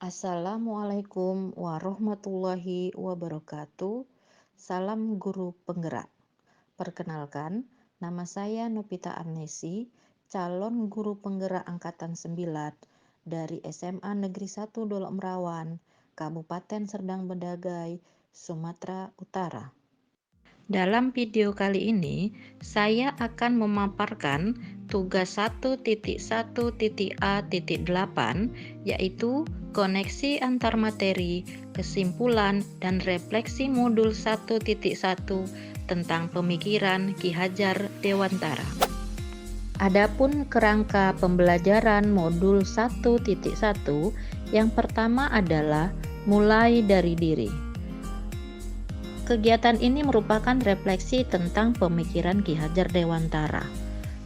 Assalamualaikum warahmatullahi wabarakatuh. Salam guru penggerak. Perkenalkan, nama saya Novita Arnesi, calon guru penggerak angkatan 9 dari SMA Negeri 1 Dolok Merawan, Kabupaten Serdang Bedagai, Sumatera Utara. Dalam video kali ini, saya akan memaparkan tugas 1.1.A.8, yaitu koneksi antar materi, kesimpulan, dan refleksi modul 1.1 tentang pemikiran Ki Hajar Dewantara. Adapun kerangka pembelajaran modul 1.1, yang pertama adalah mulai dari diri. Kegiatan ini merupakan refleksi tentang pemikiran Ki Hajar Dewantara.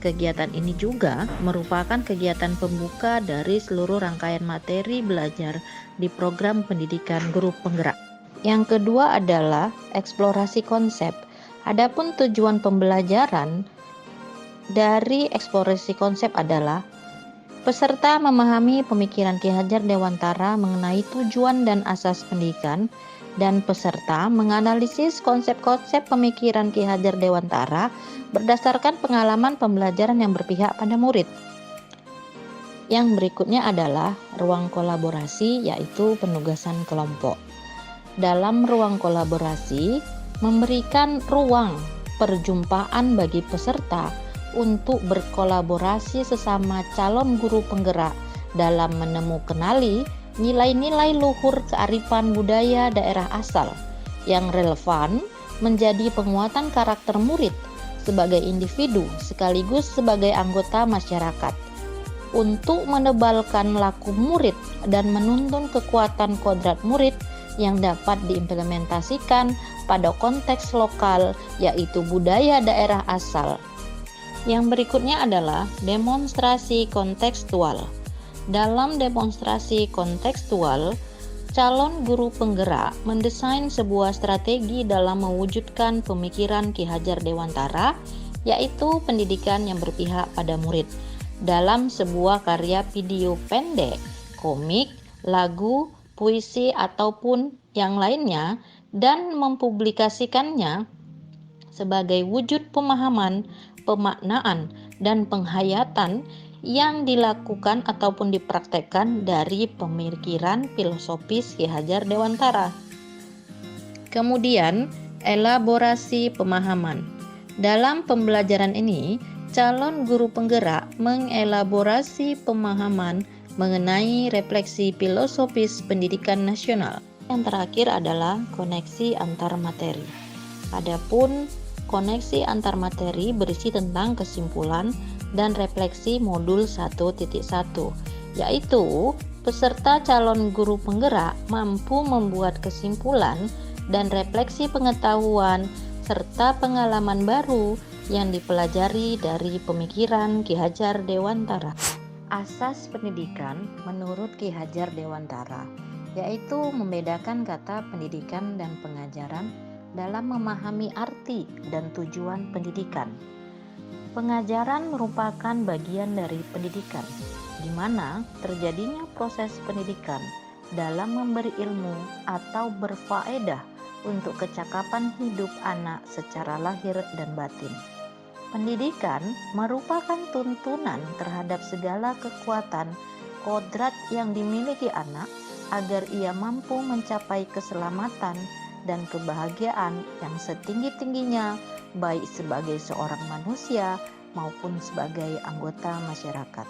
Kegiatan ini juga merupakan kegiatan pembuka dari seluruh rangkaian materi belajar di program pendidikan guru penggerak. Yang kedua adalah eksplorasi konsep. Adapun tujuan pembelajaran dari eksplorasi konsep adalah peserta memahami pemikiran Ki Hajar Dewantara mengenai tujuan dan asas pendidikan, dan peserta menganalisis konsep-konsep pemikiran Ki Hajar Dewantara berdasarkan pengalaman pembelajaran yang berpihak pada murid. Yang berikutnya adalah ruang kolaborasi, yaitu penugasan kelompok. Dalam ruang kolaborasi, memberikan ruang perjumpaan bagi peserta untuk berkolaborasi sesama calon guru penggerak dalam kenali nilai-nilai luhur kearifan budaya daerah asal yang relevan menjadi penguatan karakter murid sebagai individu sekaligus sebagai anggota masyarakat, untuk menebalkan laku murid dan menuntun kekuatan kodrat murid yang dapat diimplementasikan pada konteks lokal, yaitu budaya daerah asal. Yang berikutnya adalah demonstrasi kontekstual. Dalam demonstrasi kontekstual, calon guru penggerak mendesain sebuah strategi dalam mewujudkan pemikiran Ki Hajar Dewantara, yaitu pendidikan yang berpihak pada murid, dalam sebuah karya video pendek, komik, lagu, puisi, ataupun yang lainnya, dan mempublikasikannya sebagai wujud pemahaman, pemaknaan, dan penghayatan yang dilakukan ataupun dipraktekkan dari pemikiran filosofis Ki Hajar Dewantara. Kemudian, elaborasi pemahaman. Dalam pembelajaran ini, calon guru penggerak mengelaborasi pemahaman mengenai refleksi filosofis pendidikan nasional. Yang terakhir adalah koneksi antar materi. Adapun koneksi antar materi berisi tentang kesimpulan dan refleksi modul 1.1, yaitu peserta calon guru penggerak mampu membuat kesimpulan dan refleksi pengetahuan serta pengalaman baru yang dipelajari dari pemikiran Ki Hajar Dewantara. Asas pendidikan menurut Ki Hajar Dewantara, yaitu membedakan kata pendidikan dan pengajaran dalam memahami arti dan tujuan pendidikan. Pengajaran merupakan bagian dari pendidikan, di mana terjadinya proses pendidikan dalam memberi ilmu atau berfaedah untuk kecakapan hidup anak secara lahir dan batin. Pendidikan merupakan tuntunan terhadap segala kekuatan kodrat yang dimiliki anak agar ia mampu mencapai keselamatan dan kebahagiaan yang setinggi-tingginya, baik sebagai seorang manusia maupun sebagai anggota masyarakat.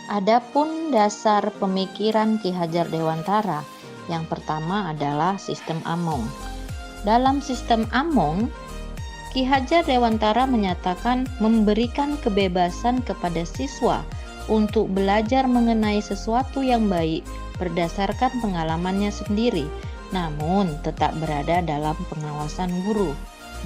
Adapun dasar pemikiran Ki Hajar Dewantara, yang pertama adalah sistem Among. Dalam sistem Among, Ki Hajar Dewantara menyatakan memberikan kebebasan kepada siswa untuk belajar mengenai sesuatu yang baik berdasarkan pengalamannya sendiri, namun tetap berada dalam pengawasan guru.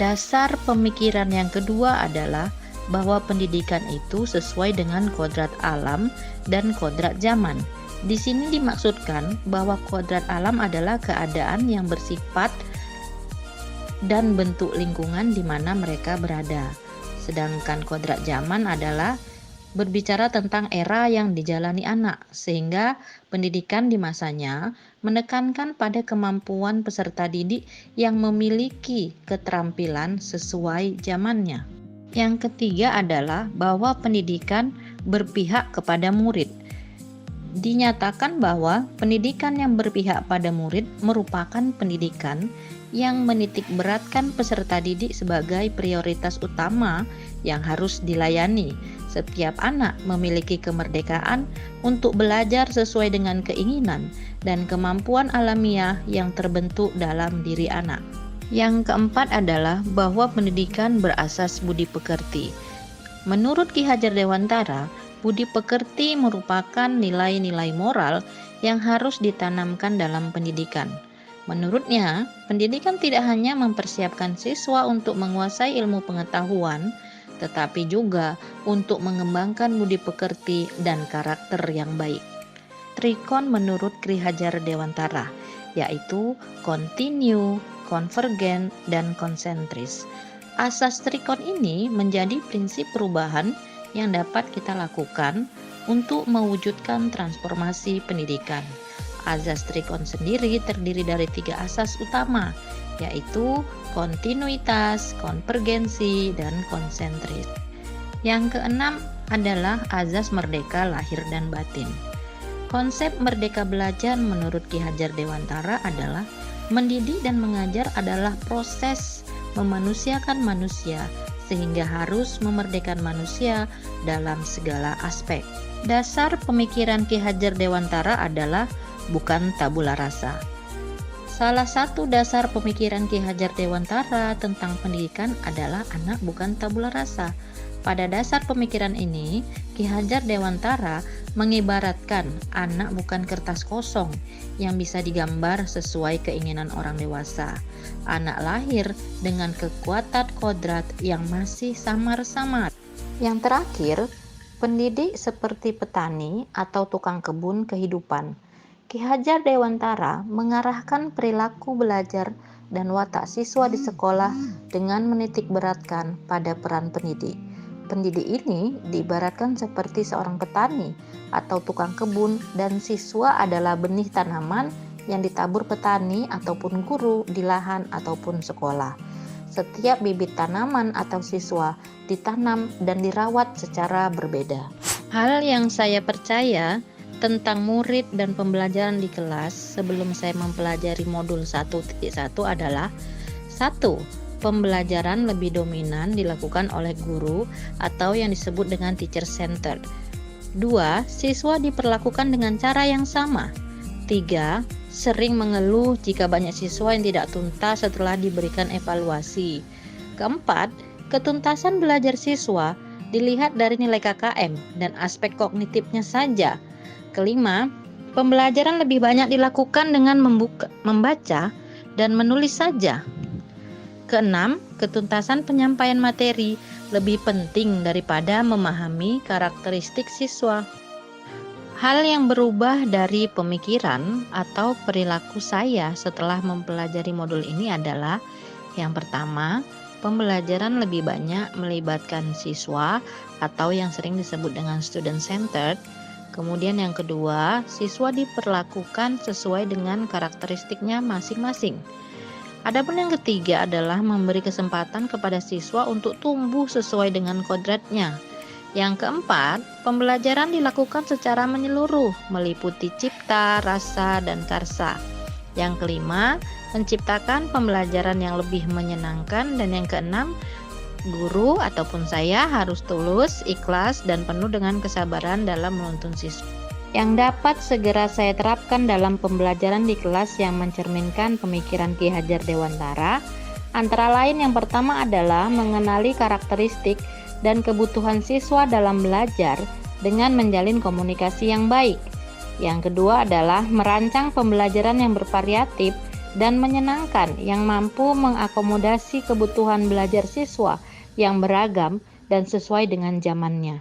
Dasar pemikiran yang kedua adalah bahwa pendidikan itu sesuai dengan kodrat alam dan kodrat zaman. Di sini dimaksudkan bahwa kodrat alam adalah keadaan yang bersifat dan bentuk lingkungan di mana mereka berada. Sedangkan kodrat zaman adalah berbicara tentang era yang dijalani anak, sehingga pendidikan di masanya menekankan pada kemampuan peserta didik yang memiliki keterampilan sesuai zamannya. Yang ketiga adalah bahwa pendidikan berpihak kepada murid. Dinyatakan bahwa pendidikan yang berpihak pada murid merupakan pendidikan yang menitik beratkan peserta didik sebagai prioritas utama yang harus dilayani. Setiap anak memiliki kemerdekaan untuk belajar sesuai dengan keinginan dan kemampuan alamiah yang terbentuk dalam diri anak. Yang keempat adalah bahwa pendidikan berasas budi pekerti. Menurut Ki Hajar Dewantara, budi pekerti merupakan nilai-nilai moral yang harus ditanamkan dalam pendidikan. Menurutnya, pendidikan tidak hanya mempersiapkan siswa untuk menguasai ilmu pengetahuan, tetapi juga untuk mengembangkan budi pekerti dan karakter yang baik. Trikon menurut Ki Hajar Dewantara, yaitu kontinu, konvergen, dan konsentris. Asas trikon ini menjadi prinsip perubahan yang dapat kita lakukan untuk mewujudkan transformasi pendidikan. Asas trikon sendiri terdiri dari 3 asas utama, yaitu kontinuitas, konvergensi, dan konsentris. Yang keenam adalah azas merdeka lahir dan batin. Konsep merdeka belajar menurut Ki Hajar Dewantara adalah mendidik dan mengajar adalah proses memanusiakan manusia, sehingga harus memerdekakan manusia dalam segala aspek. Dasar pemikiran Ki Hajar Dewantara adalah bukan tabula rasa. Salah satu dasar pemikiran Ki Hajar Dewantara tentang pendidikan adalah anak bukan tabula rasa. Pada dasar pemikiran ini, Ki Hajar Dewantara mengibaratkan anak bukan kertas kosong yang bisa digambar sesuai keinginan orang dewasa. Anak lahir dengan kekuatan kodrat yang masih samar-samar. Yang terakhir, pendidik seperti petani atau tukang kebun kehidupan. Ki Hajar Dewantara mengarahkan perilaku belajar dan watak siswa di sekolah dengan menitik beratkan pada peran pendidik. Pendidik ini diibaratkan seperti seorang petani atau tukang kebun, dan siswa adalah benih tanaman yang ditabur petani ataupun guru di lahan ataupun sekolah. Setiap bibit tanaman atau siswa ditanam dan dirawat secara berbeda. Hal yang saya percaya tentang murid dan pembelajaran di kelas sebelum saya mempelajari modul 1.1 adalah 1. Pembelajaran lebih dominan dilakukan oleh guru atau yang disebut dengan teacher centered. 2. Siswa diperlakukan dengan cara yang sama. 3. Sering mengeluh jika banyak siswa yang tidak tuntas setelah diberikan evaluasi. 4. Ketuntasan belajar siswa dilihat dari nilai KKM dan aspek kognitifnya saja. 5. Pembelajaran lebih banyak dilakukan dengan membaca dan menulis saja. 6. Ketuntasan penyampaian materi lebih penting daripada memahami karakteristik siswa. Hal yang berubah dari pemikiran atau perilaku saya setelah mempelajari modul ini adalah: yang pertama, pembelajaran lebih banyak melibatkan siswa atau yang sering disebut dengan student centered. Kemudian yang kedua, siswa diperlakukan sesuai dengan karakteristiknya masing-masing. Adapun yang ketiga adalah memberi kesempatan kepada siswa untuk tumbuh sesuai dengan kodratnya. Yang keempat, pembelajaran dilakukan secara menyeluruh, meliputi cipta, rasa, dan karsa. Yang kelima, menciptakan pembelajaran yang lebih menyenangkan. Dan yang keenam, guru ataupun saya harus tulus, ikhlas, dan penuh dengan kesabaran dalam menuntun siswa. Yang dapat segera saya terapkan dalam pembelajaran di kelas yang mencerminkan pemikiran Ki Hajar Dewantara, antara lain yang pertama adalah mengenali karakteristik dan kebutuhan siswa dalam belajar dengan menjalin komunikasi yang baik. Yang kedua adalah merancang pembelajaran yang bervariatif dan menyenangkan yang mampu mengakomodasi kebutuhan belajar siswa yang beragam dan sesuai dengan zamannya.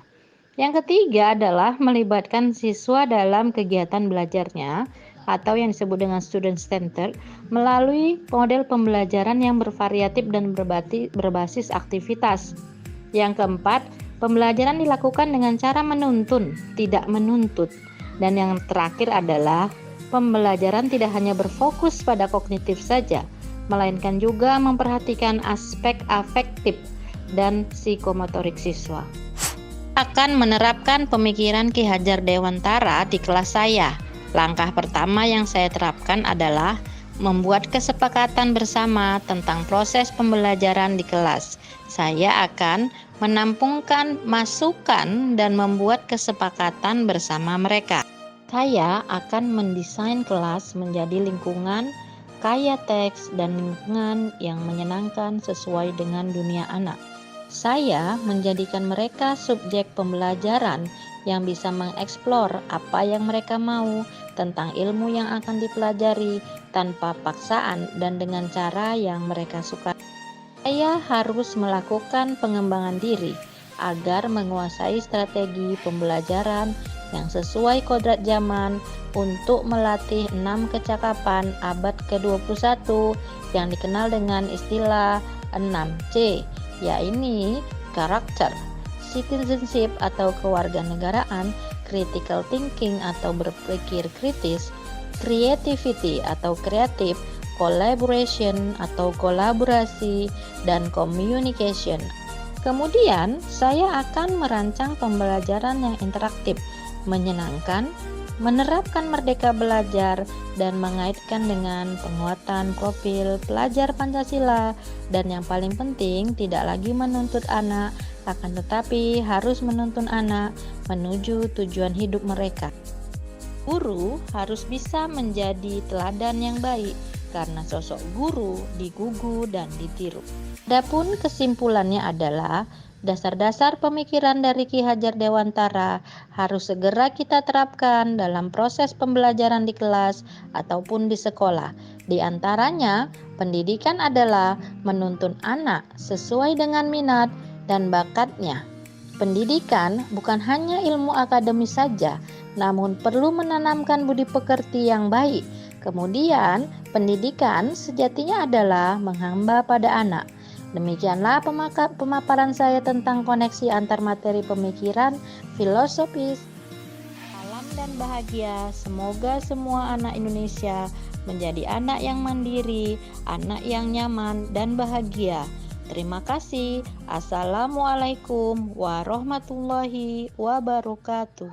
Yang ketiga adalah melibatkan siswa dalam kegiatan belajarnya atau yang disebut dengan student centered melalui model pembelajaran yang bervariatif dan berbasis aktivitas. Yang keempat, Pembelajaran dilakukan dengan cara menuntun, tidak menuntut. Dan yang terakhir adalah pembelajaran tidak hanya berfokus pada kognitif saja, melainkan juga memperhatikan aspek afektif dan psikomotorik siswa. Akan menerapkan pemikiran Ki Hajar Dewantara di kelas saya. Langkah pertama yang saya terapkan adalah membuat kesepakatan bersama tentang proses pembelajaran di kelas. Saya akan menampungkan masukan dan membuat kesepakatan bersama mereka. Saya akan mendesain kelas menjadi lingkungan kaya teks dan lingkungan yang menyenangkan sesuai dengan dunia anak. Saya menjadikan mereka subjek pembelajaran yang bisa mengeksplor apa yang mereka mau tentang ilmu yang akan dipelajari tanpa paksaan dan dengan cara yang mereka suka. Saya harus melakukan pengembangan diri agar menguasai strategi pembelajaran yang sesuai kodrat zaman untuk melatih 6 kecakapan abad ke-21 yang dikenal dengan istilah 6C, yaitu karakter, citizenship atau kewarganegaraan, critical thinking atau berpikir kritis, creativity atau kreatif, collaboration atau kolaborasi, dan communication. Kemudian, saya akan merancang pembelajaran yang interaktif, menyenangkan, menerapkan merdeka belajar, dan mengaitkan dengan penguatan profil pelajar Pancasila. Dan yang paling penting, tidak lagi menuntut anak, akan tetapi harus menuntun anak menuju tujuan hidup mereka. Guru harus bisa menjadi teladan yang baik, karena sosok guru digugu dan ditiru. Adapun kesimpulannya adalah dasar-dasar pemikiran dari Ki Hajar Dewantara harus segera kita terapkan dalam proses pembelajaran di kelas ataupun di sekolah. Di antaranya, pendidikan adalah menuntun anak sesuai dengan minat dan bakatnya. Pendidikan bukan hanya ilmu akademis saja, namun perlu menanamkan budi pekerti yang baik. Kemudian, pendidikan sejatinya adalah menghamba pada anak. Demikianlah pemaparan saya tentang koneksi antar materi pemikiran filosofis. Salam dan bahagia, semoga semua anak Indonesia menjadi anak yang mandiri, anak yang nyaman dan bahagia. Terima kasih. Assalamualaikum warahmatullahi wabarakatuh.